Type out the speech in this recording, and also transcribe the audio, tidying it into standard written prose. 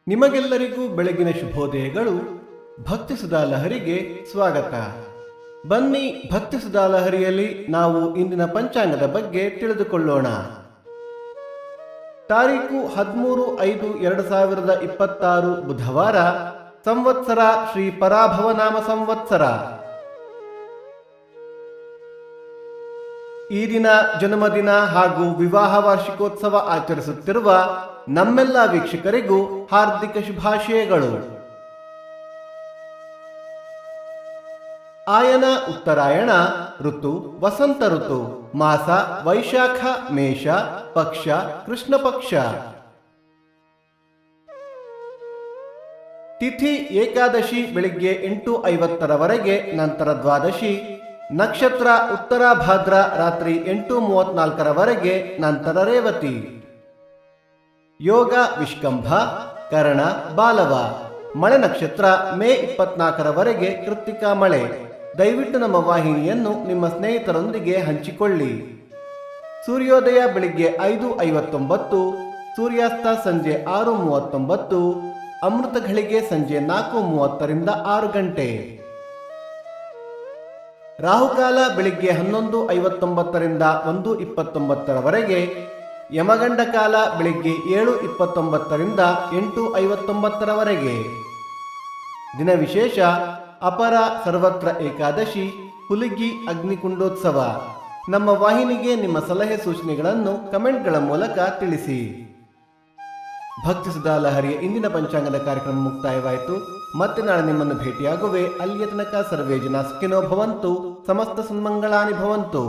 ನಿಮಗೆಲ್ಲರಿಗೂ ಬೆಳಗಿನ ಶುಭೋದಯಗಳು. ಭಕ್ತಿ ಸುಧಾ ಲಹರಿಗೆ ಸ್ವಾಗತ. ಬನ್ನಿ, ಭಕ್ತಿ ಸುಧಾ ಲಹರಿಯಲ್ಲಿ ನಾವು ಇಂದಿನ ಪಂಚಾಂಗದ ಬಗ್ಗೆ ತಿಳಿದುಕೊಳ್ಳೋಣ. ತಾರೀಕು 13/5/2026 ಬುಧವಾರ, ಸಂವತ್ಸರ ಶ್ರೀ ಪರಾಭವನಾಮ ಸಂವತ್ಸರ. ಈ ದಿನ ಜನ್ಮದಿನ ಹಾಗೂ ವಿವಾಹ ವಾರ್ಷಿಕೋತ್ಸವ ಆಚರಿಸುತ್ತಿರುವ ನಮ್ಮೆಲ್ಲ ವೀಕ್ಷಕರಿಗೂ ಹಾರ್ದಿಕ ಶುಭಾಶಯಗಳು. ಆಯನ ಉತ್ತರಾಯಣ ಋತು ವಸಂತ ಋತು. ಮಾಸ ವೈಶಾಖ ಮೇಷ. ಪಕ್ಷ ಕೃಷ್ಣ ಪಕ್ಷ. ತಿಥಿ ಏಕಾದಶಿ ಬೆಳಿಗ್ಗೆ 8:50 ನಂತರ ದ್ವಾದಶಿ. ನಕ್ಷತ್ರ ಉತ್ತರ ಭಾದ್ರ ರಾತ್ರಿ 8:34 ನಂತರ ರೇವತಿ. ಯೋಗ ವಿಷ್ಕಂಭ. ಕರಣ ಬಾಲವ. ಮಳೆ ನಕ್ಷತ್ರ ಮೇ 24 ಕೃತ್ತಿಕಾ ಮಳೆ. ದಯವಿಟ್ಟು ನಮ್ಮ ವಾಹಿನಿಯನ್ನು ನಿಮ್ಮ ಸ್ನೇಹಿತರೊಂದಿಗೆ ಹಂಚಿಕೊಳ್ಳಿ. ಸೂರ್ಯೋದಯ ಬೆಳಿಗ್ಗೆ 5:59, ಸೂರ್ಯಾಸ್ತ ಸಂಜೆ 6:39, ಅಮೃತ ಘಳಿಗೆ ಸಂಜೆ 4:30 6 ಗಂಟೆ. ರಾಹುಕಾಲ ಬೆಳಿಗ್ಗೆ 11:59 1:29. ಯಮಗಂಡ ಕಾಲ ಬೆಳಿಗ್ಗೆ 7:29 8:59. ದಿನ ವಿಶೇಷ ಅಪರ ಸರ್ವತ್ರ ಏಕಾದಶಿ, ಹುಲಿಗಿ ಅಗ್ನಿಕುಂಡೋತ್ಸವ. ನಮ್ಮ ವಾಹಿನಿಗೆ ನಿಮ್ಮ ಸಲಹೆ ಸೂಚನೆಗಳನ್ನು ಕಮೆಂಟ್ಗಳ ಮೂಲಕ ತಿಳಿಸಿ. ಭಕ್ತಿ ಸುಧಾ ಲಹರಿಯ ಇಂದಿನ ಪಂಚಾಂಗದ ಕಾರ್ಯಕ್ರಮ ಮುಕ್ತಾಯವಾಯಿತು. ಮತ್ತೆ ನಾಳೆ ನಿಮ್ಮನ್ನು ಭೇಟಿಯಾಗುವೆ. ಅಲ್ಲಿಯ ತನಕ ಸರ್ವೇ ಜನ ಸುಖಿನೋ ಭವಂತು, ಸಮಸ್ತ ಸನ್ಮಂಗಳಾನಿ ಭವಂತು.